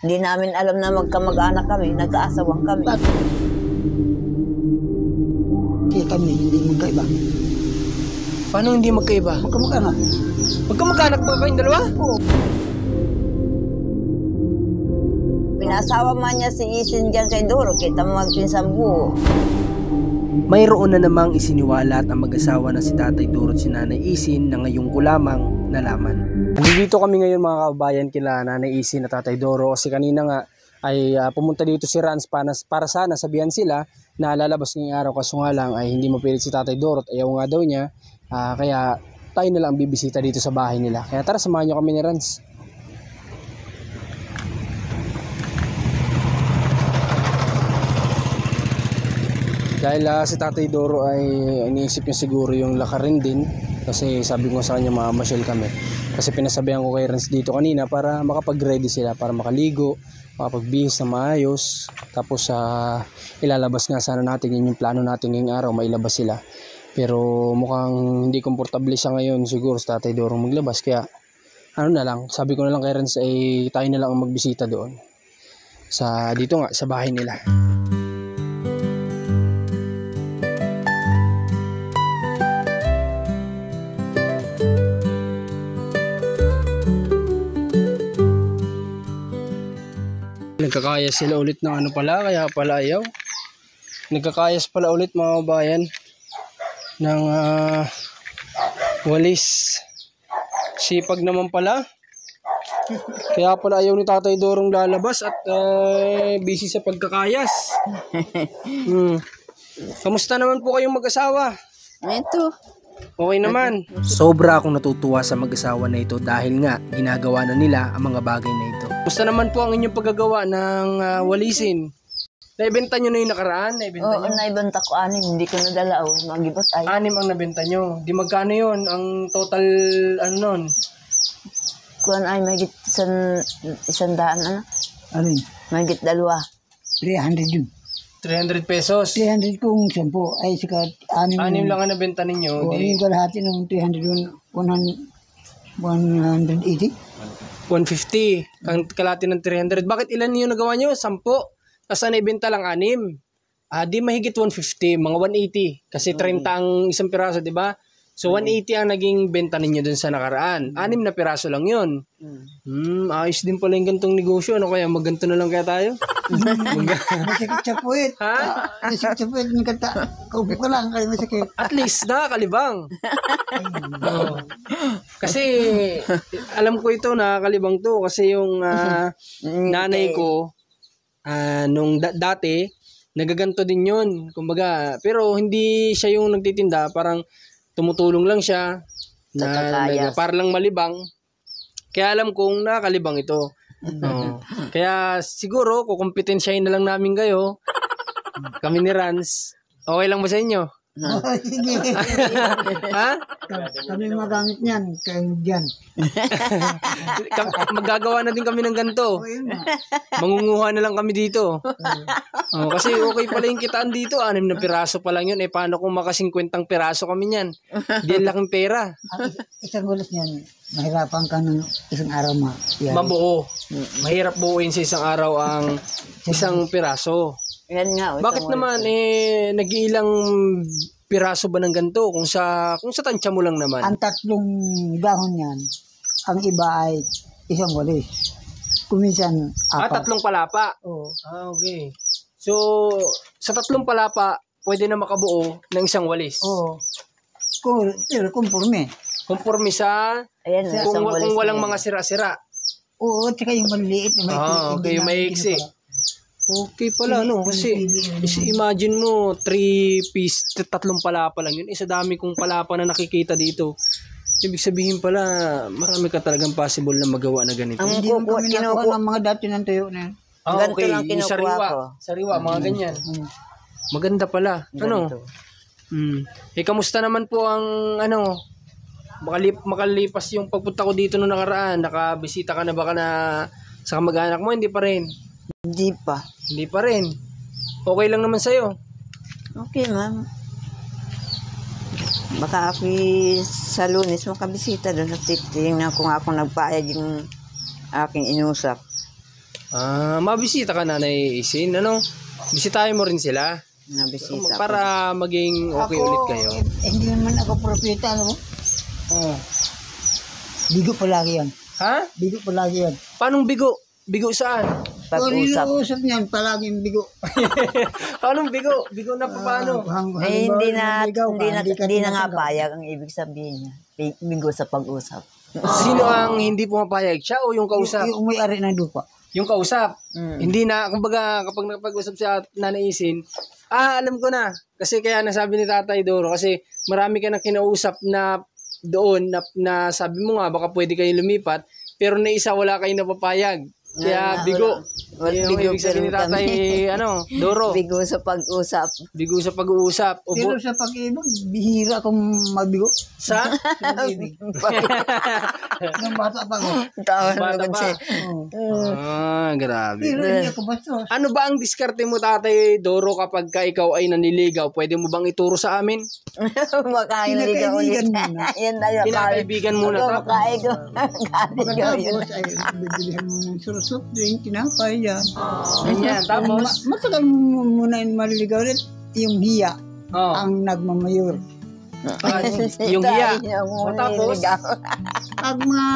Hindi namin alam na magkamag-anak kami, nagkaasawang kami. Kaya kami hindi magkaiba. Paano hindi magkaiba? Magkamag-anak. Magkamag-anak ba kayong dalawa? Oo. Pinasawa man niya si Isin dyan kay Doro, kita mo magpinsang buo. Mayroon na namang isiniwalat ang mag-asawa na si Tatay Doro at si Nanay Isin na ngayong ko lamang nalaman. Nandito kami ngayon mga kababayan kila Nanay Isin at Tatay Doro kasi kanina nga ay pumunta dito si Rans para sana sabihan sila na lalabas ngayong araw, kaso nga lang ay hindi mapilit si Tatay Doro at ayaw nga daw niya, kaya tayo na lang bibisita dito sa bahay nila. Kaya tara, samahan nyo kami ni Rans. Dahil si Tatay Doro ay iniisip niya siguro yung lakarin din, kasi sabi ko sa kanya mamamasyal kami. Kasi pinasabihan ko kay Rans dito kanina para makapag-ready sila, para makaligo, makapagbihis na maayos. Tapos ilalabas nga sana natin, yun yung plano natin ngayong araw, mailabas sila. Pero mukhang hindi komportable siya ngayon siguro sa Tatay Doro maglabas, kaya ano na lang, sabi ko na lang kay Rans ay tayo na lang ang magbisita doon. Dito nga, sa bahay nila. Nagkakayas sila ulit ng ano pala, kaya pala ayaw. Nagkakayas pala ulit mga kabayan ng walis. Sipag naman pala. Kaya pala ayaw ni Tatay Dorong lalabas at busy sa pagkakayas. Kamusta naman po kayong mag-asawa? Ito. Okay naman. Sobra akong natutuwa sa mag-asawa na ito dahil nga ginagawa na nila ang mga bagay na ito. Gusto naman po ang inyong paggagawa ng walisin. Naibenta nyo na yung nakaraan? Oo, naibenta ko 6, hindi ko nadala. Magibot ay. 6 ang nabenta nyo. Di magkano yun? Ang total ano nun? Kuan ay magit 100 ano? Alin? Magit 2. 300 yun. 300 pesos. 300 kung 10 ay saka 6 lang ang nabenta ninyo. O yung kalahati ng 300 yun, 180. 150. Ang kalahati ng 300. Bakit ilan yung nagawa nyo? 10. Kasi naibenta lang 6. Di mahigit 150. Mga 180. Kasi 30 ang isang piraso, di ba? So 180 ang naging benta ninyo dun sa nakaraan. 6 na piraso lang yun. Ayos din pala yung gantong negosyo. Ano kaya? Magganto na lang kaya tayo? Masakit sa puwet. Ha? Masakit sa puwet. Kaupo ka lang kayo masakit. At least nakakalibang. Kasi alam ko ito, nakakalibang to. Kasi yung nanay ko nung dati nagaganto din yun. Kumbaga, pero hindi siya yung nagtitinda. Parang tumutulong lang siya para lang malibang. Kaya alam kong nakakalibang ito. Kaya siguro kukumpetensyahin na lang namin kayo, kami ni Rans. Okay lang ba sa inyo? Sige. Ha? Kami magamit niyan. Kayo dyan. Magagawa na din kami ng ganito. Mangunguha na lang kami dito. Kasi okay pala yung kitaan dito. 6 na piraso pa lang yun. Paano kung maka 50 piraso kami niyan? Di laking pera. Isang gulas niyan, mahirapan ka ng isang araw mabuo. Mahirap buuin sa isang araw ang isang piraso. Yan nga. Bakit naman nag-iilang piraso ba ng ganito kung sa tansya mo lang naman? Ang 3 dahon niyan, ang iba ay isang walis. Kuminsan 4. 3 palapa. Oo. Okay. So sa 3 palapa pwede na makabuo ng isang walis. Oo. Pero kumporme. Conforme sa Ayan, kung walang mga sira-sira. Oo, at saka yung maliliit na may Okay, yung maiksi. Okay pala, no? Kasi imagine mo, 3 palapa lang yun. Isa dami kong palapa na nakikita dito. Ibig sabihin pala, marami ka talagang possible na magawa na ganito. Hindi mo kami nakuha ng mga dati ng tuyo na yun. Ganito Okay. lang Yung kinukuha ko. sariwa, mga ganyan. Maganda pala. Ano? Kamusta naman po ang makalipas yung pagpunta ko dito noong nakaraan? Nakabisita ka na ba sa kamag-anak mo? Hindi pa rin. Hindi pa. Hindi pa rin. Okay lang naman sa'yo. Okay, ma'am. Baka ako sa Lunes makabisita doon sa titingnan kung ako nagpayag yung aking inusap. Mabisita ka Nanay Isin, ano? Bisitahin mo rin sila Nabisita ko. para maging okay ulit kayo. Hindi naman ako propeta, ano? Oh. Bigo palagi yan. Ha? Bigo palagi yan. Paanong bigo? Bigo saan? Pag-usap. Usap niyan, palaging bigo. Paanong bigo? Bigo na paano? Hindi na ka nga tinatanggap. payag ang ibig sabihin niya. Bigo sa pag-usap. Sino ang hindi pumapayag? Siya o yung kausap? Yung may-ari ng lupa. Yung kausap. Mm. Hindi na, kumbaga, kapag nakapag-usap siya at nanaisin, alam ko na. Kasi kaya nasabi ni Tatay Doro, kasi marami ka na kinausap na doon na sabi mo nga, baka pwede kayo lumipat, pero na isa wala kayo napapayag. Kaya bigo. Yung Bigo ibig sabihin ni Tatay, Doro. Bigo sa pag-usap. Bigo sa pag-uusap. Pero sa pag-ibig, bihira akong mabigo. Sa? Sa pag-ibig. Nung bata pa ako. Tawan Bata naman pa. siya. Grabe. Pero hindi ako bastos. Ano ba ang diskarte mo, Tatay Doro, kapag ka ikaw ay naniligaw? Pwede mo bang ituro sa amin? Makain na ligaw ulit. Kinakaibigan muna. Yan tayo. Kinakaibigan muna. Makain ko. Kaligaw yun. Pagkatapos ay bibilihan mo ng soft drink, tinapay yan. Ganyan. Tapos, Matagal mo muna yung maliligaw rin. Yung hiya oh, ang nagmamayor. yung hiya. O tapos? Pag mga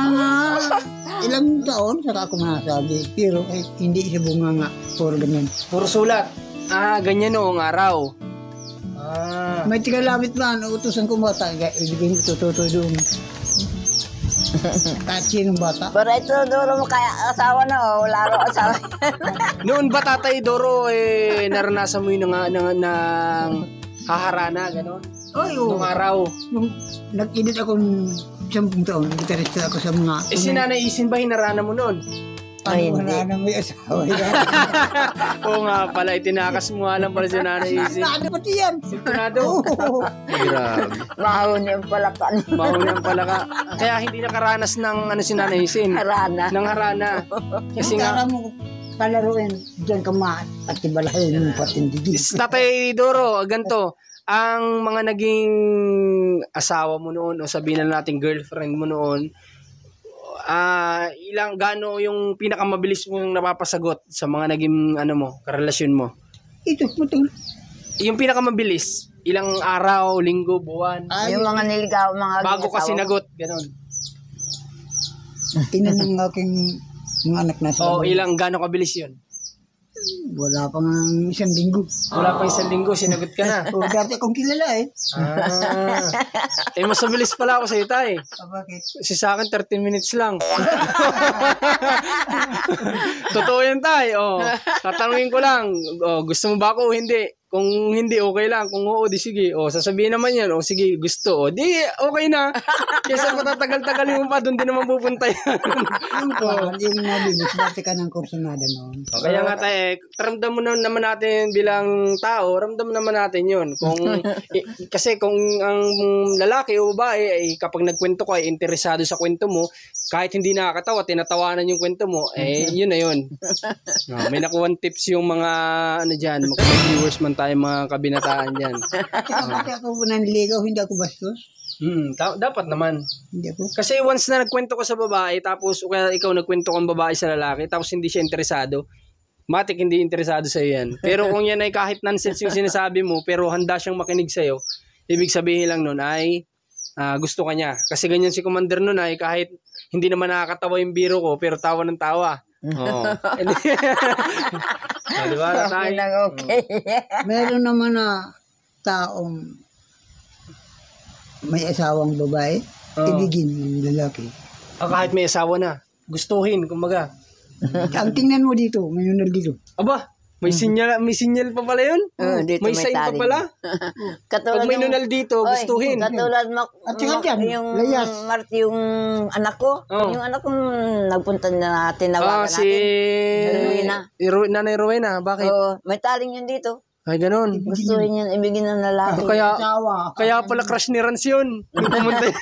ilang taon, saka ako masasabi. Pero hindi siya bunganga for ganyan. Puro sulat. Ganyan noong araw. May tigalabit ba, utusan ko bata, ibigay mo tututoy doon. Kahit sinong bata. Pero ito, Doro mo kaya asawa na, oh. Wala rin asawa. Noon ba, Tatay Doro, naranasan mo yung ng haharana, gano'n? Ay, oo. Noong araw. Nung nag-edit ako ng 10 taon, gitarista ako sa mga... Si Nanay Isin ba hinarana mo noon? Ay, Ano, hindi. wala na may asawa yan. Oo nga pala, itinakas mo nga lang pala si Nanay Isin. Ano pati yan? Sintonado. Oo. Grabe. Mahon yung palakan. Mahunan pala ka. Kaya hindi nakaranas ng si Nanay Isin. Harana. Ng harana. Kasi Kasi nga, mo palaruin, diyan ka at ibalahin yung patindigin. Tatay Doro, ganito, ang mga naging asawa mo noon o sabihin na natin girlfriend mo noon, gaano yung pinakamabilis mong napapasagot sa mga naging karelasyon mo? Ito, putol. Yung pinakamabilis, ilang araw, linggo, buwan, Yung mga niligaw, mga bago ka asawa. sinagot, ganun. Tinanong ng aking mga anak na O sa ilang gaano kabilis yun? wala pa nga isang linggo. Wala pa isang linggo, sinagot ka na. O, dati akong kilala eh. Mas mabilis pala ako sa iyo, tay. Bakit? Kasi sa akin, 13 minutes lang. Totoo yan, tay. Tatanungin ko lang, gusto mo ba ako o hindi? Kung hindi, okay lang. Kung oo, di sige. Sasabihin naman yan, sige, gusto. Di, okay na. Kesa matatagal-tagal mo pa, doon din naman pupunta yan. Yung mabilis, dati ka ng kursunada noon. Kaya nga tayo, ramdam mo naman natin bilang tao, ramdam naman natin yun. Kasi kung ang lalaki o babae, kapag nagkwento ka, interesado sa kwento mo, kahit hindi nakakatawa, tinatawanan yung kwento mo, yun na yun. May nakuha tips yung mga, dyan, mga viewers man tayo, mga kabinataan dyan. Kasi ako nanligaw, hindi ako bastos. Dapat naman. Hindi ako. Kasi once na nagkwento ka sa babae, tapos o kaya ikaw nagkwento kang babae sa lalaki, tapos hindi siya interesado, matik hindi interesado sa yan. Pero kung yan ay kahit nonsense yung sinasabi mo, pero handa siyang makinig sa'yo, ibig sabihin lang nun ay gusto ka niya. Kasi ganyan si Commander nun ay kahit hindi naman nakakatawa yung biro ko, pero tawa ng tawa. Oo. Diba? Okay lang, okay. Meron naman na taong may asawang babae, ibigin ng lalaki. Kahit may asawa na, gustuhin, kumbaga. Ang tingnan mo dito, may nunal dito. Aba, may sinyal pa pala yun? Dito May sign pa taring. pala? Katulad Pag may yung- nunal dito, gustuhin. Katulad At saka dyan, yung layas. yung anak ko. Oh. Yung anak ko nagpunta na tinawagan Si natin. Rowena. Nanay Rowena, bakit? Oo, may taling yun dito. Ay, ganun. Gusto rin yan ibigin ng lalaki. Kaya pala crush ni Rans yun. Nung pumunta yan.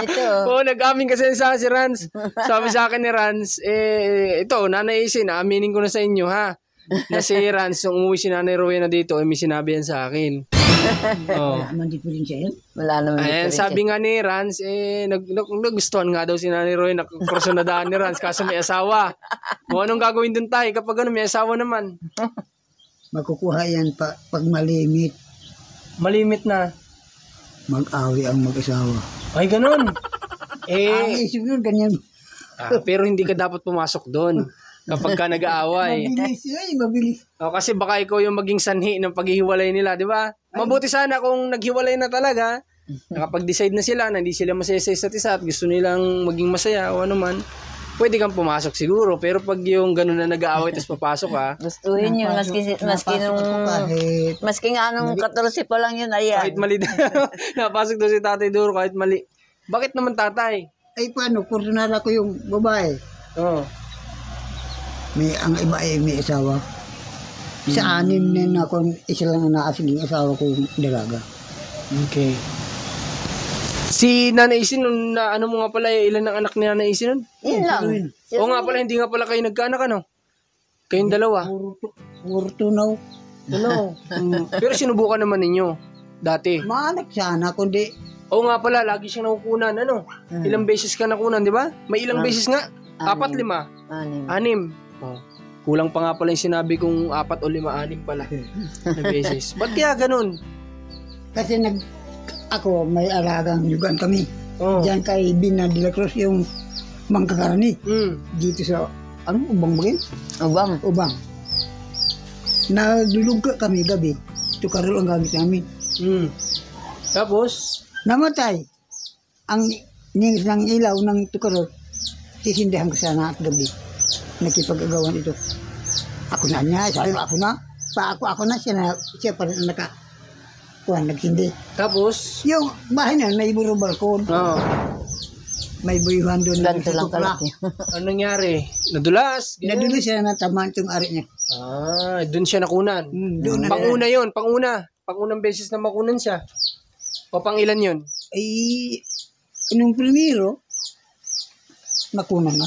Ito. Oo, nag-amin kasi sa si Rans. Sabi sa akin ni Rans, ito, Nanay Isin, aminin ko na sa inyo, ha? Na si Rans, nung umuwi si Nanay Rowena dito, may sinabi yan sa akin. Oh. Wala naman diferensya yan. Wala naman. Ayan, sabi nga ni Rans, nagustuhan nga daw si Nanay Roy, nakakursunadaan ni Rans, kaso may asawa. O anong gagawin dun tayo kapag may asawa naman? Makukuha yan pag malimit. Malimit na. Mag-awi ang mag-asawa. Ay, ganun. Ang isip nun, ganyan. Pero hindi ka dapat pumasok doon kapag ka nag-aaway. Mabilis. O, kasi baka ikaw yung maging sanhi ng paghihiwalay nila, di ba? Mabuti sana kung naghiwalay na talaga, nakapag-decide na sila na hindi sila masaya sa isa't isa at gusto nilang maging masaya o ano man, pwede kang pumasok siguro. Pero pag yung gano'n na nag-aaway tapos papasok ka, Gustuhin yun, maski nga nung 14 pa lang yun, ayan. kahit mali napasok daw si Tatay Duro kahit mali. Bakit naman tatay? Ay paano, kursunada ko yung babae. Oo. Ang iba ay may asawa. Sa 6 na ako, isa lang ang nakasiging asawa ko yung dalaga. Okay. Si Nanay Isin, ano mo nga pala, ilan ang anak ni Nanay Isin nun? Yun lang. Oo nga pala, hindi nga pala kayo nagkaanak, ano? Kayong dalawa. Puro tunaw. Ano? Pero sinubukan naman ninyo, dati. Maanak sana, kundi Oo nga pala, lagi siyang nakukunan, ano? Ilang beses ka nakunan, di ba? May ilang beses nga? 4, 5? 6. Oh. Kulang pa nga pala yung sinabi kong 4 o 5, 6 pala na beses. Ba't kaya ganun? kasi ako may alagang yugan kami. Oh. Diyan kay Bina de la Cruz yung mangkakarani. Dito sa, ubang bagay? Ubang. Nagdulog kami gabi. Tukarol ang gamit namin. Tapos? Namatay. Ang ningis ng ilaw ng tukarol, sisindihan ko sana at gabi. Nakipag-agawan ito. Ako na niya, sabi ako na. Ako na, siya pa rin nagsindi. Tapos? Yung bahay na, may buro balkon. Oo. May buyuhan doon. Ganto lang tukla. Ano nangyari? Nadulas? Nadulo siya na tamaan itong ari niya. Doon siya nakunan. Doon na. Panguna yun, pangunang beses na makunan siya. O pangilan yun? Ay, nung primero, nakunan na.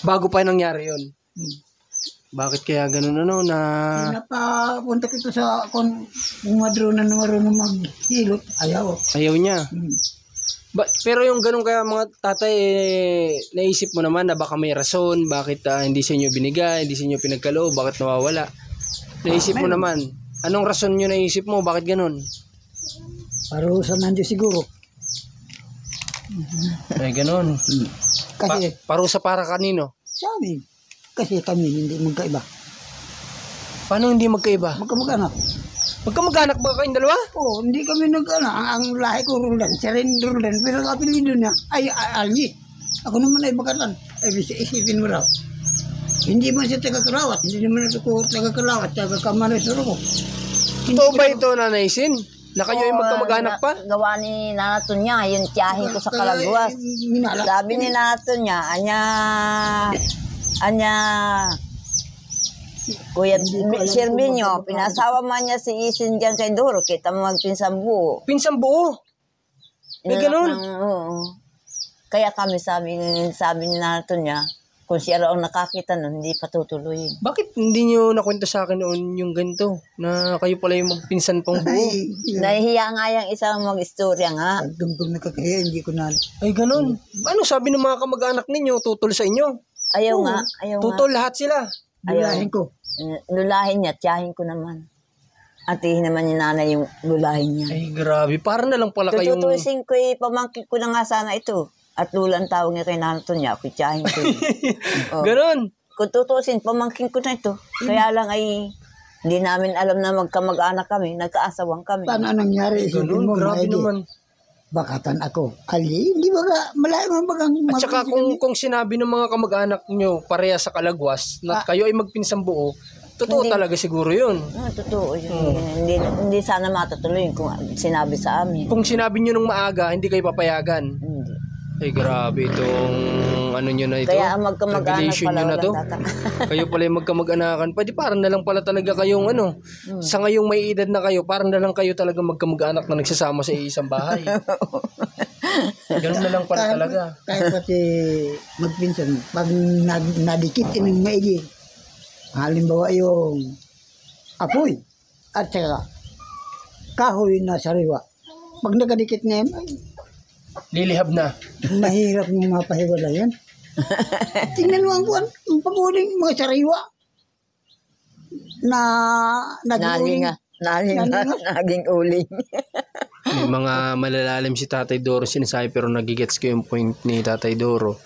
Bago pa nangyari yun. Bakit kaya ganun na... Napapunta ko sa madronan na marunong maghilot. Ayaw niya. Pero yung ganun kaya mga tatay, naisip mo naman na baka may rason, bakit hindi sa inyo binigay, hindi sa inyo pinagkaloob, bakit nawawala? Naisip mo naman. Anong rason nyo naisip mo? Bakit ganun? Parusa nandiyo siguro. Ay, ganun. Kasi, parusa para kanino? sa amin. Kasi kami hindi magkaiba. Paano hindi magkaiba? Magkamag-anak. Magkamag-anak ba kayong dalawa? Oo, hindi kami nag-anak. Ang lahi ko Roldan, siya rin Roldan. Pero ang apelido niya ay Alji. Ako naman ay Bakatan. Ay, isipin mo raw. Hindi man siya taga-Kalawat. Hindi naman ako taga-Kalawat. Taga-Kamarisoro ko. Totoo ba ito, Nanay Isin? Na kayo ay magkamag-anak pa? Gawa ni Nanaton niya, yung tiyahin ko sa Calaguas. Sabi ni Nanaton niya, Kuya Sirminyo, pinasawa man niya si Isin dyan kay Doro, kita mo magpinsang buo. Pinsang buo? Eh, ganun? Oo. Kaya kami sabi ni Nanaton niya, kung siya raw nakakita nun, hindi patutuloyin. Bakit hindi nyo nakwento sa akin noon yung ganito? Na kayo pala yung magpinsan pang buo? Nahihiya nga yung isang mag-istorya nga. Pagdumpag na kakaya, hindi ko na. Ay, ganun. Ano sabi ng mga kamag-anak ninyo? Tutol sa inyo? Ayaw nga. Tutol lahat sila. Lulahin ko. Lulahin niya, tiyahin ko naman. Atihin naman ni nanay yung lulahin niya. Ay, grabe. Para na lang pala kayong... Tututusin ko pamangkin ko na nga sana ito. At lulang tawag niya kay Nanaton niya, ako tiyahin ko. Ganun. Kung tutusin, pamangkin ko na ito. Kaya lang ay, hindi namin alam na magkamag-anak kami, nagkaasawang kami. Paano nangyari? Isipin mo, grabe naman. Bakatan ako. Ali, hindi ba malayo mo bagang... At saka kung sinabi ng mga kamag-anak nyo pareha sa Kalagwas na kayo ay magpinsang buo, totoo talaga siguro yun. Totoo yun. Hindi sana matutuloy kung sinabi sa amin. Kung sinabi nyo nung maaga, hindi kayo papayagan. Hindi. Ay, grabe itong ano nyo na ito. Kaya ang magkamag-anak pala na to. Kayo pala yung magkamag-anakan. Pwede parang na lang pala talaga kayong sa ngayong may edad na kayo, parang na lang kayo talaga magkamag-anak na nagsasama sa isang bahay. Ganun na lang pala talaga. Kahit pati magpinsan, pag nadikit ng maigi, halimbawa yung apoy, at saka kahoy na sariwa. Pag nakadikit na yan, ay, Lilihab na. mahirap yung mapahiwala yan. Tingnan mo ang buwan, yung pag-uling mga sariwa na nag-uling. Naging uling. May mga malalalim si Tatay Doro sinasabi pero nagigets ko yung point ni Tatay Doro.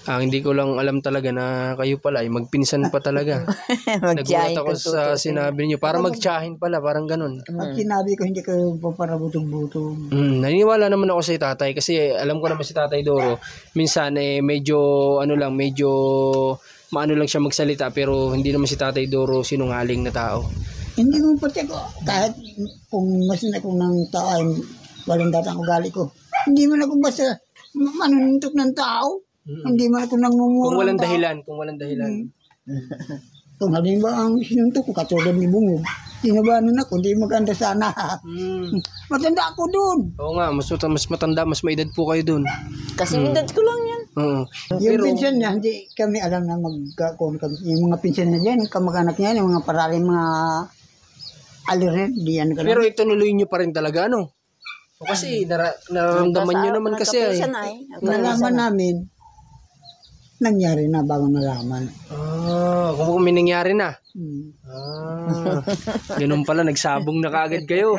Ang hindi ko lang alam talaga na kayo pala ay magpinsan pa talaga. Nagulat ako sa sinabi niyo para magtiyahin pala, parang ganun. Pag sinabi ko hindi ko para butong-butong. Naniniwala naman ako sa Tatay kasi alam ko naman si Tatay Doro minsan medyo medyo maano lang siya magsalita pero hindi naman si Tatay Doro sinungaling na tao. Hindi mo pati ako, kahit kung masin ako ng tao ay walang datang ugali ko. Hindi man ako basta manununtok ng tao. Hindi man ako nangmumura. Kung walang dahilan. Kung halimbawa ang sinuntok ko, katulad ni Bungog, tinabanan ako, hindi maganda sana. Matanda ako doon. Oo nga, mas matanda, mas may edad po kayo doon. Kasi edad ko lang yan. Yung pinsan niya, hindi kami alam na magkakon kami. Yung mga pinsan niya dyan, yung kamag-anak niya, yung mga paraling mga aliren, di yan ka Pero itunuloy nyo pa rin talaga, ano? O kasi nararamdaman nyo naman kasi ay. Nalaman namin, nangyari na bago nalaman. Kung may nangyari na. Ganun pala, nagsabong na kaagad kayo.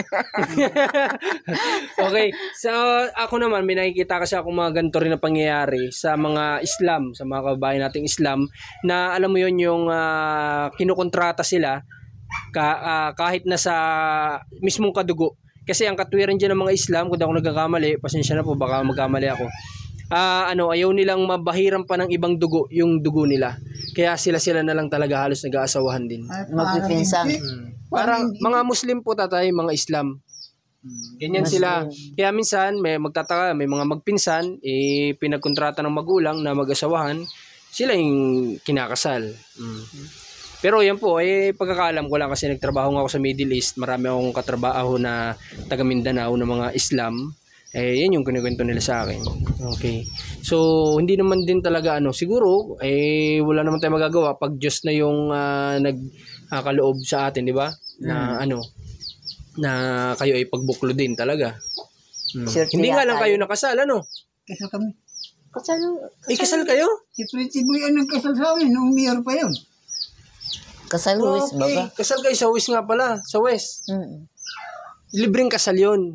Okay, so ako naman, may nakikita kasi ako mga ganito rin na pangyayari sa mga Islam, sa mga kababayan nating Islam, na alam mo yun yung kinukontrata sila kahit na sa mismong kadugo. Kasi ang katwiran dyan ng mga Islam, kung ako nagkakamali, pasensya na po, baka magkamali ako. Ayaw nilang mabahiran pa ng ibang dugo yung dugo nila. Kaya sila na lang talaga halos nag-aasawahan din. Magpipinsan. Parang mga Muslim po tatay, mga Islam. Ganyan sila. Kaya minsan may magtataka, may mga magpinsan, pinagkontrata ng magulang na mag-asawahan, sila yung kinakasal. Pero yan po, pagkakaalam ko lang kasi nagtrabaho nga ako sa Middle East, marami akong katrabaho na taga Mindanao na mga Islam. Yan yung kinikwento nila sa akin. Okay. So, hindi naman din talaga siguro, wala naman tayong magagawa pag Diyos na yung nagkaloob sa atin, di ba? Na na kayo ay pagbuklo din talaga. Sure, hindi nga lang kayo nakasal, Kasal kami. Kasal kayo? Si Pretty Boy ang nagkasal sa amin, noong mayor pa yun. Kasal Luis, baba. Kasal kayo sa West nga pala, sa West. Libreng kasal yun.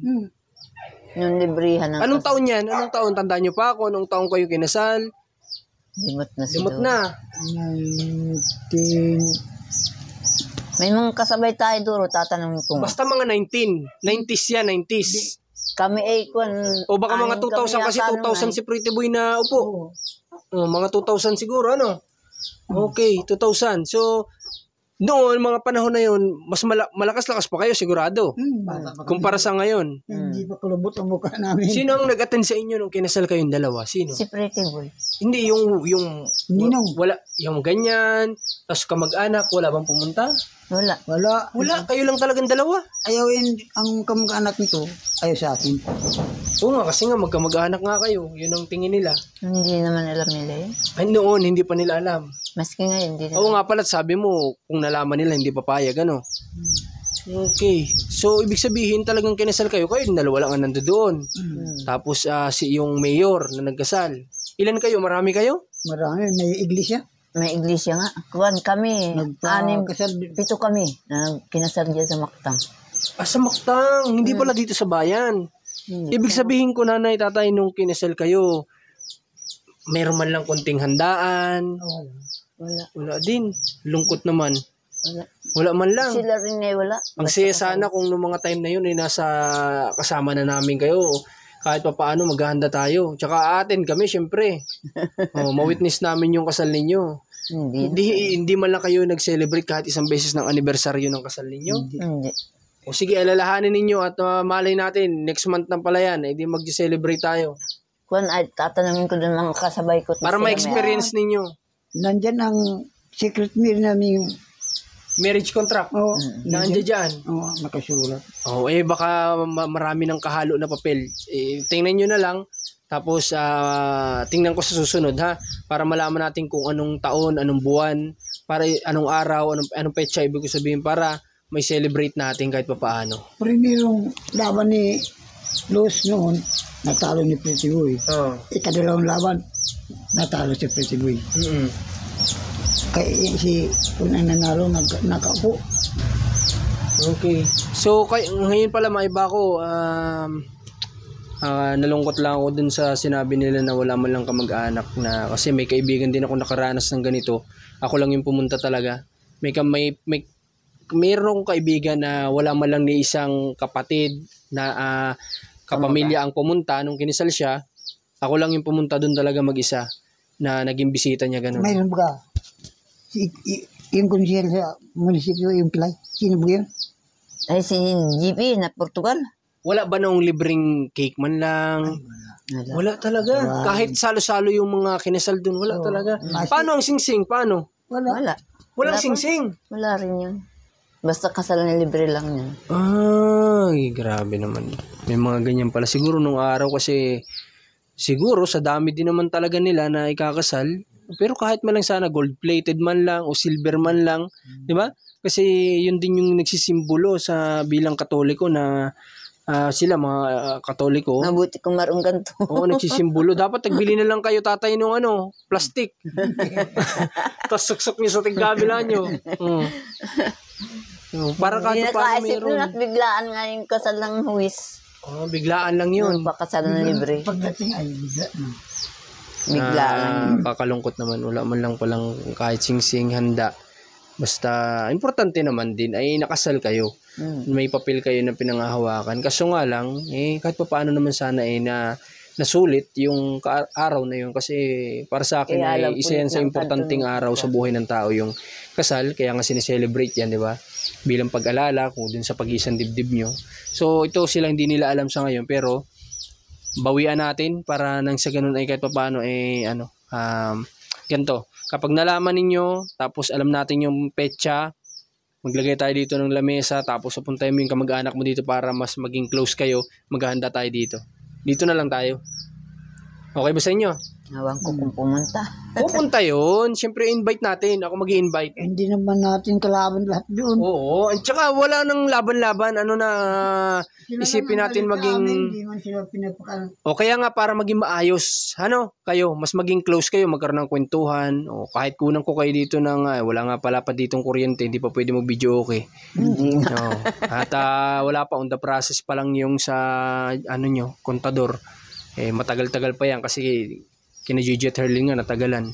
Yung librihan ng Anong taon yan? Anong taon? Tandaan nyo pa ako? Anong taon kayo kinasal? Limot na Limot na. 19... May mga kasabay tayo duro, tatanungin ko. Basta mga 90s yan, 90s. Kami O baka mga 2000 kasi 2000 si Pretty Boy na upo. Mga 2000 siguro, Okay, 2000. So, noon, mga panahon na yun, mas malakas-lakas pa kayo, sigurado. Kumpara sa ngayon. Hindi pa kulubot ang mukha namin. Sino ang nag-attend sa inyo nung kinasal kayong dalawa? Sino? Si Pretty Boy. Hindi, yung Ninong. wala, yung ganyan, tapos kamag-anak, wala bang pumunta? Wala. Wala, kayo lang talagang dalawa. Ayaw yun, ang kamag-anak nito, ayaw sa akin. Oo nga, kasi nga magkamag-anak nga kayo, yun ang tingin nila. Hindi naman alam nila yun. Ay noon, hindi pa nila alam. Maski ngayon, hindi nila. Oo nga pala, sabi mo, kung nalaman nila, hindi papayag, Okay. So, ibig sabihin, talagang kinasal kayo yung dalawa lang ang nandoon. Tapos, yung mayor na nagkasal. Ilan kayo? Marami kayo? Marami, may iglesia. May iglesia nga. Kuwan kami. Kasal. 7 kami na kinasal dyan sa Mactan. Sa Mactan, hindi pala dito sa bayan. Ibig sabihin ko, nanay, tatay, nung kinasal kayo, meron man lang konting handaan. Wala din. Lungkot naman. Wala man lang. Sila rin wala. Ang saya sana kung noong mga time na yun ay nasa kasama na namin kayo. Kahit pa paano maghahanda tayo. Tsaka atin kami syempre. Ma-witness namin yung kasal ninyo. Hindi man lang kayo nag-celebrate kahit isang beses ng anibersaryo ng kasal ninyo. Hindi. O sige, alalahanin ninyo at malay natin next month na pala yan. Hindi mag-celebrate tayo. Kuwan ay tatanungin ko din mga kasabay ko. Para ma-experience ninyo. Nandyan ang secret meal namin yung Marriage contract. Nandiyan dyan. Nakasulat. Baka marami ng kahalo na papel. Tingnan nyo na lang. Tapos, tingnan ko sa susunod, ha? Para malaman natin kung anong taon, anong buwan, para anong araw, anong petsa, ibig ko sabihin, para may celebrate natin kahit papaano. Primerong laban ni Luz noon, natalo ni Pretty Boy. Oo. Ikadalawang laban, natalo si Pretty Boy. Kaya si unang nanalo, nakaupo. Okay. So, ngayon pala maiba ko, nalungkot lang ako dun sa sinabi nila na wala man lang kamag-anak na, kasi may kaibigan din ako nakaranas ng ganito. Ako lang yung pumunta talaga. Mayroong kaibigan na wala man lang ni isang kapatid na kapamilya ang pumunta nung kinisal siya. Ako lang yung pumunta dun talaga mag-isa na naging bisita niya ganun. Mayroon ba? Yung konsyel sa munisipyo, yung pilay, sino ba yun? Ay, si GP na Portugal. Wala ba nung libreng cake man lang? Wala talaga. Kahit salo-salo yung mga kinasal dun, wala talaga. Paano ang singsing? Paano? Wala. Walang singsing. Wala rin yun. Basta kasal na libre lang yun. Ay, grabe naman. May mga ganyan pala. Siguro nung araw kasi, siguro sa dami din naman talaga nila na ikakasal. Pero kahit man lang sana gold-plated man lang o silver man lang. Di ba? Kasi yun din yung nagsisimbolo sa bilang Katoliko na sila mga Katoliko. Mabuti kung marong ganito. Oo, nagsisimbolo. Dapat nagbili na lang kayo tatay nung plastic. Tapos suksok niyo sa tigabila nyo. Para kahit paano meron. At biglaan nga yung kasal ng huwis. Biglaan lang yun. Pakasal na libre. Pagdating ay bigla. Biglaan. Kakalungkot naman. Wala man lang palang kahit sing-sing handa. Basta, importante naman din ay nakasal kayo. May papel kayo na pinangahawakan. Kaso nga lang, kahit pa paano naman sana na nasulit yung araw na yun. Kasi para sa akin ay isa yan sa importanteng araw sa buhay ng tao yung kasal. Kaya nga sineselebrate yan, di ba? Bilang pag-alala kung dun sa pag-iisang dibdib nyo. So, ito sila hindi nila alam sa ngayon. Pero, bawian natin para nang sa ganun ay kahit pa paano ganito. Kapag nalaman ninyo, tapos alam natin yung petsa, maglagay tayo dito ng lamesa, tapos pupuntahin mo yung kamag-anak mo dito para mas maging close kayo, maghahanda tayo dito. Dito na lang tayo. Okay ba sa inyo? Ewan ko kung pumunta. Pupunta yun. Siyempre, invite natin. Ako mag-i-invite. Hindi naman natin kalaban lahat doon. Oo. At saka wala nang laban-laban. Isipin natin maging... Hindi man sila pinapakalan. O kaya nga para maging maayos. Kayo, mas maging close kayo, magkaroon ng kwentuhan. O kahit kunang ko kayo dito ng... wala nga pala pa ditong kuryente, hindi pa pwede mag-video okay. At wala pa, on the process pa lang yung sa kontador. Matagal-tagal pa yan kasi kina Gigi at Herling nga natagalan.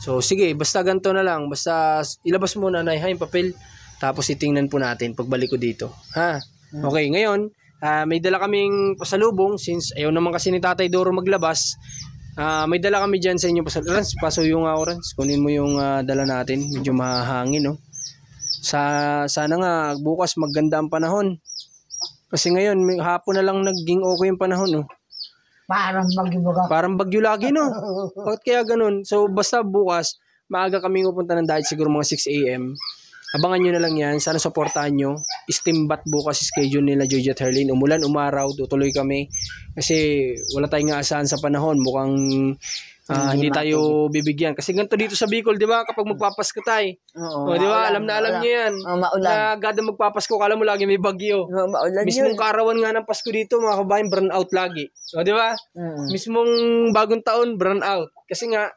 So sige, basta ganito na lang. Basta ilabas mo na yung papel. Tapos itingnan po natin pagbalik ko dito. Okay, ngayon may dala kaming pasalubong since ayaw naman kasi ni Tatay Doro maglabas. May dala kami dyan sa inyo pasalubong. Paso yung orange. Kunin mo yung dala natin. Medyo mahangin, no? Sana nga bukas magganda ang panahon. Kasi ngayon hapon na lang naging okay yung panahon, no? Parang bagyo baga. Parang bagyo lagi, no? Bakit kaya ganun? So, basta bukas, maaga kami pupunta ng diet, siguro mga 6 a.m. Abangan nyo na lang yan. Sana supportahan nyo. Steam bath bukas schedule nila, George at Herlin. Umulan, umaraw, tutuloy kami. Kasi wala tayong aasahan sa panahon. Mukhang hindi tayo bibigyan. Kasi ganito dito sa Bicol, di ba? Kapag magpapasko tayo. Di ba? Alam nyo yan. Maulan. Na gada magpapasko, kala mo lagi may bagyo. Maulan Mismong yun. kaarawan nga ng Pasko dito, mga kabayan, burn out lagi. Di ba? Mismong bagong taon, burn out. Kasi nga,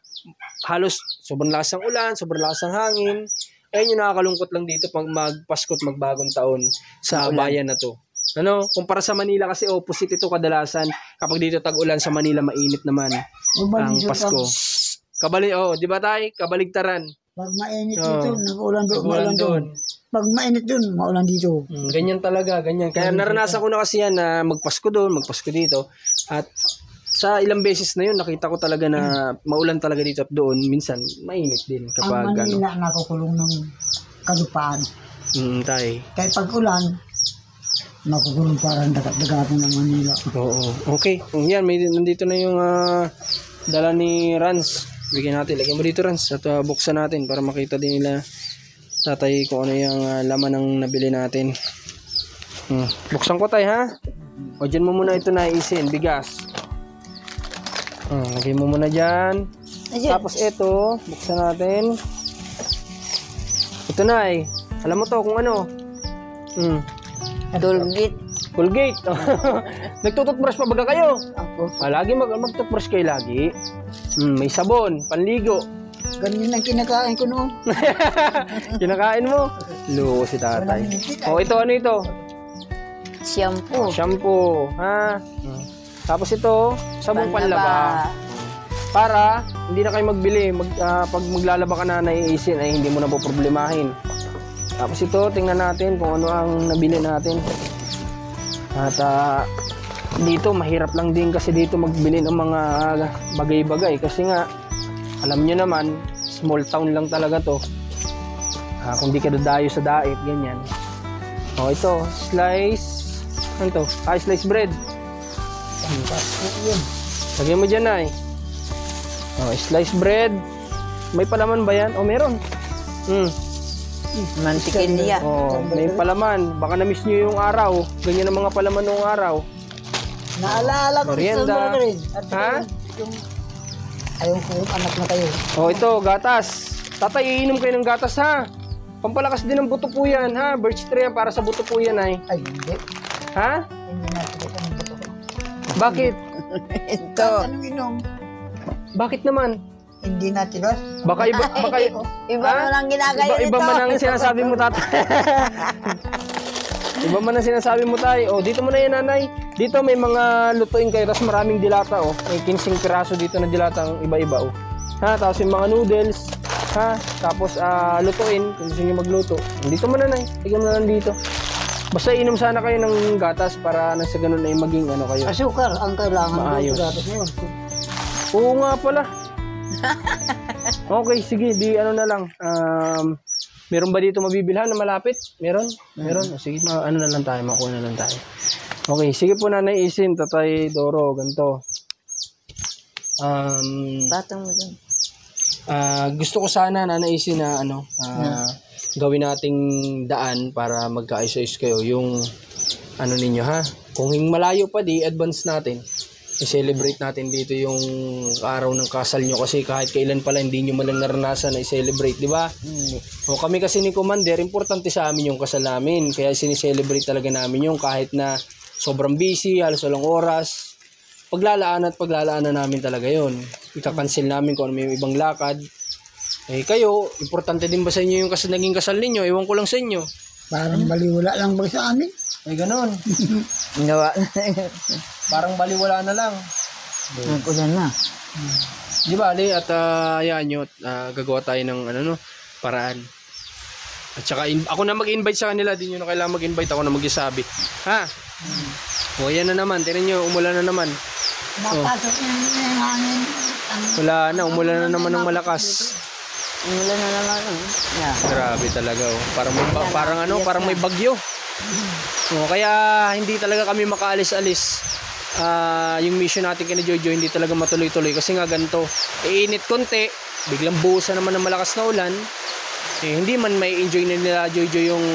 halos sobrang lakas ng ulan, sobrang lakas ng hangin. Ayun yung nakakalungkot lang dito pag magpasko at magbagong taon sa bayan na to. Kumpara sa Manila kasi opposite ito kadalasan. Kapag dito tag-ulan, sa Manila mainit naman ang Pasko. Di ba tay? Kabaligtaran. Pag mainit dito, nag-ulan doon. Pag mainit doon, maulan dito. Ganyan talaga, ganyan. Kaya naranasan ko na kasi yan na magpasko doon, magpasko dito. At sa ilang beses na yun, nakita ko talaga na maulan talaga dito at doon. Minsan, mainit din. Kapag, ang Manila nakukulong ng kalupaan. Tay. Kaya pag ulan, makukulong parang dagat-dagatan ng Manila. Oo. Okay. Yan, nandito na yung dala ni Rans. Bigyan natin. Lagyan mo dito, Rans. At buksan natin para makita din nila tatay kung ano yung laman ng nabili natin. Buksan ko tayo, ha? O, dyan mo muna ito na isin. Bigas. Lagyan mo muna dyan. Tapos ito, buksan natin. Ito na alam mo to kung ano. Dolgit. Colgate. Nagtututbrush pa baga kayo? Ako. Lagi magtutbrush kayo lagi. May sabon, panligo. Ganyan ang kinakain ko noon. Kinakain mo? Loko si tatay. Oh, ito ano ito? Shampoo. Shampoo, ha? Tapos ito, sabong panlaba. Para hindi na kayo magbili. Pag maglalaba ka na naiisin ay hindi mo na po problemahin. Tapos ito, tingnan natin kung ano ang nabili natin. At dito, mahirap lang din kasi dito magbili ng mga bagay-bagay. Kasi nga, alam nyo naman, small town lang talaga to. Kung di ka dadayo sa dait, ganyan. O ito, slice. Ano to? Slice bread. Lagyan mo dyan ay. Slice bread. May palaman ba yan? Meron. Mantikilya. May palaman. Baka na-miss nyo yung araw. Ganyan ang mga palaman noong araw. Naalala ko Merienda. sa rin. Ha? Ayaw ko anak na kayo. Ito, gatas. Tatay, iinom kayo ng gatas ha. Pampalakas din ng buto po yan ha. Birch tree yan para sa buto po yan ay. Ay, hindi. Ha? Hindi natin ito ng buto ko. Bakit? Ito. Anong inom? Bakit naman? Hindi natin ba? Baka iba Iba mo lang ginagaya nito. Iba man ang sinasabi mo, tatay. Iba man ang sinasabi mo, tay. Dito mo na yan, nanay. Dito may mga lutuin kayo, tapos maraming dilata, May 15 piraso dito na dilata ang iba-iba, Ha, tapos yung mga noodles, ha, tapos lutuin, kung gusto nyo magluto. Dito mo, nanay. Tignan mo na lang dito. Basta inom sana kayo ng gatas para nang sa ganun ay maging ano kayo. Asukar ang kailangan. Maayos. Gatas na yun. Oo nga pala. Okay, sige, di ano na lang. Meron ba dito mabibilhan na malapit? Meron? Meron? Sige, ano na lang tayo, makuha na lang tayo. Okay, sige po Nanay Isin, Tatay Doro, ganito. Batang mo dun. Gusto ko sana Nanay Isin na gawin nating daan para magkaayos-ayos kayo. Yung ano ninyo ha. Kung malayo pa di, advance natin. I-celebrate natin dito yung araw ng kasal nyo kasi kahit kailan pala hindi nyo malang naranasan na i-celebrate, di ba? Kami kasi ni Commander, importante sa amin yung kasal namin. Kaya sinicelebrate talaga namin yung kahit na sobrang busy, halos walang oras. Paglalaanan namin talaga yon. Ika-cancel namin kung ano may ibang lakad. Kayo, importante din ba sa inyo yung naging kasal ninyo? Ewan ko lang sa inyo. Parang baliwala lang ba sa amin? Ganon. Gawa. Parang baliwala na lang. Ulan na. Di ba, Ali? At ayan nyo, gagawa tayo ng paraan. At saka, ako na mag-invite sa kanila. Di nyo na kailangan mag-invite. Ako na mag-isabi. Ha? Yan na naman. Tinan nyo, umulan na naman. Napasok yung hangin. Wala na, umulan na naman ng malakas. Umulan na naman. Yeah. Grabe talaga. Parang may bagyo. Kaya hindi talaga kami makaalis-alis. Yung mission natin kina Jojo hindi talaga matuloy-tuloy kasi nga ganito, iinit konti, biglang buhusan naman ng malakas na ulan. Hindi man may enjoy na nila Jojo yung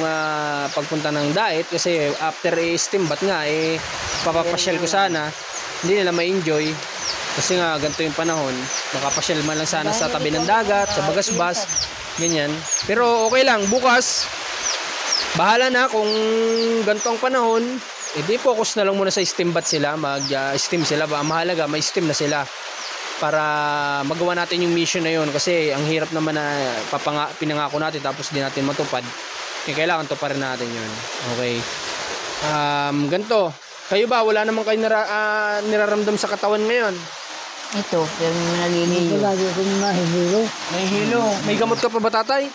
pagpunta ng diet kasi after steam bath nga papapasyal ko sana, hindi nila ma-enjoy kasi nga ganito yung panahon. Makapasyal man lang sana sa tabi ng dagat, sa Bagasbas, ganyan. Pero okay lang, bukas bahala na kung ganito ang panahon, di focus na lang muna sa steam bath sila, mag-steam sila ba, mahalaga may steam na sila para magawa natin yung mission na yun kasi ang hirap naman na pinangako natin tapos di natin matupad. Kailangan to pa rin natin yun. Okay. Ganito, kayo ba wala naman kayo niraramdam sa katawan ngayon? Ito, pero naliliyo. Lagi ko nahihilo. May hilo. May gamot ka pa ba, tatay?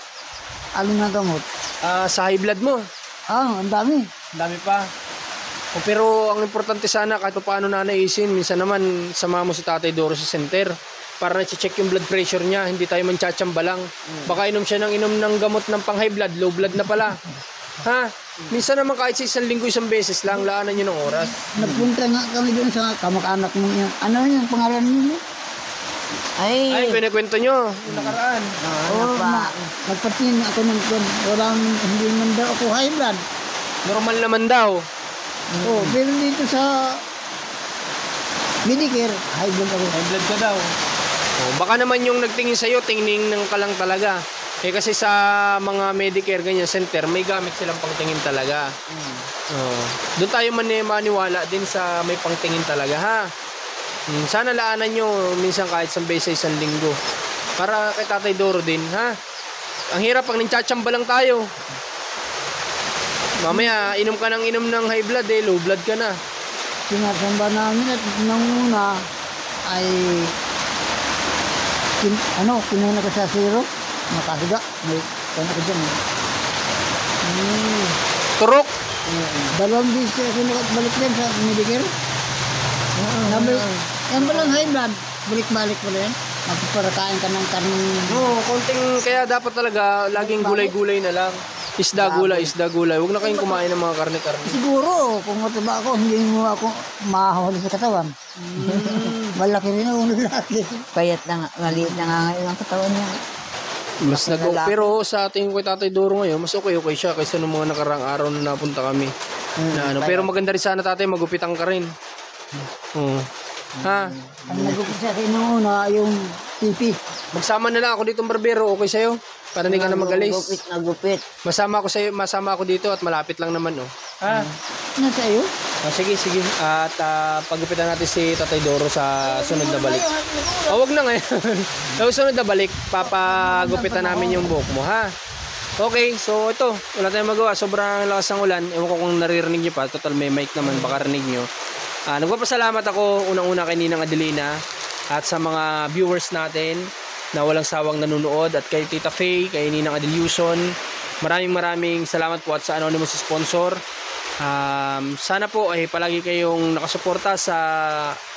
Ano na gamot? Sa high blood mo. Ang dami. Dami pa. Pero ang importante sana kahit paano nanaisin, minsan naman sama mo si Tatay Doro sa center para na-check yung blood pressure niya, hindi tayo manchatsamba lang. Baka inom siya ng gamot ng pang high blood, low blood na pala. Ha? Minsan naman kahit sa isang linggo isang beses lang, laanan nyo ng oras. Nagpunta nga kami doon sa kamag-anak mo niya. Ano yung pangalan niyo? Ay, pinakwento nyo yung nakaraan. Nagpatingin ako ng hindi man daw ako high blood. Normal naman daw. Pero dito sa Medicare, high blood ako. High blood ka daw. Baka naman yung nagtingin sa'yo, tingning ng ka lang talaga. kasi sa mga Medicare ganyan center, may gamit silang pangtingin talaga. Doon tayo maniwala din sa may pangtingin talaga, ha. Sana laanan nyo minsan kahit isang beses sa isang linggo. Para kay Tatay Doro din, ha. Ang hirap pag ninchatsamba lang tayo. Mamaya, inom ka ng high blood low blood ka na. Sinasamba namin at nung una ay kinuna ko sa zero, makahiga, may kanya ko dyan. Turok. Dalawang bis ko balik din sa Medicare. Yan ba lang high blood? Balik-balik mo yan. Magpaparakain ka ng karning. Konting, kaya dapat talaga laging gulay-gulay na lang. Isda gulay. Huwag na kayong kumain ng mga karne-karne. Siguro, kung mataba ako, hindi mo ako mahahuli sa katawan. Malaki rin ang lalaki. Payat na nga, maliit na nga ngayon ang katawan niya. Mas pero sa ating kay Tatay Doro ngayon, mas okay siya kaysa nung mga nakarang araw na napunta kami. Pero maganda rin sana tatay, magupitan ka rin. Ha? Ang nagupit sa akin nung una, yung pipi. Magsama na lang ako dito barbero, okay sa'yo? Para hindi ka na magalis. Nagupit. Masama ako dito at malapit lang naman, Ha? Nasa iyo? Sige. At pagupitan natin si Tatay Doro sa sunod na balik. Wag na ngayon. Sa sunod na balik, papagupitan namin yung buhok mo, ha? Okay, so ito, wala tayong magawa. Sobrang lakas ng ulan. Ewan ko kung naririnig nyo pa. Total may mic naman, baka rinig nyo. Nagpapasalamat ako unang-una kay Ninang Adelina at sa mga viewers natin na walang sawang nanonood, at kay Tita Faye, kay Ninang Adelyuson. Maraming salamat po at sa anonymous sponsor. Sana po ay palagi kayong nakasuporta sa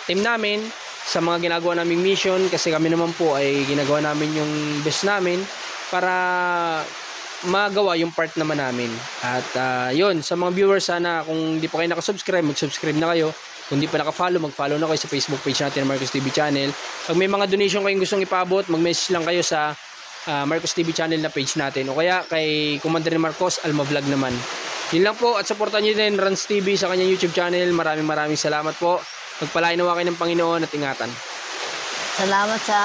team namin, sa mga ginagawa naming mission, kasi kami naman po ay ginagawa namin yung best namin para magawa yung part naman namin. At yun, sa mga viewers, sana kung di pa kayo nakasubscribe, mag-subscribe na kayo. Kung di pa naka-follow, mag-follow na kayo sa Facebook page natin, Marcos TV Channel. Pag may mga donation kayong gustong ipaabot, mag-message lang kayo sa Marcos TV Channel na page natin, o kaya kay Commander Marcos Alma Vlog naman. Yun lang po, at supportan nyo din Rans TV sa kanyang YouTube channel. Maraming salamat po. Magpalain nawa kayo ng Panginoon at ingatan. Salamat sa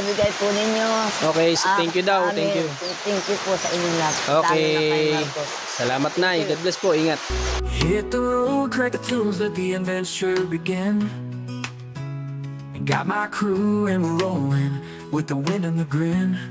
bigay po ninyo. Okay, so thank you daw. Thank you. Thank you po sa inyong lahat. Okay. Salamat na. God bless po. Ingat. Hit the road, crack the tunes, let the adventure begin. And got my crew and we're rolling with the wind and the grin.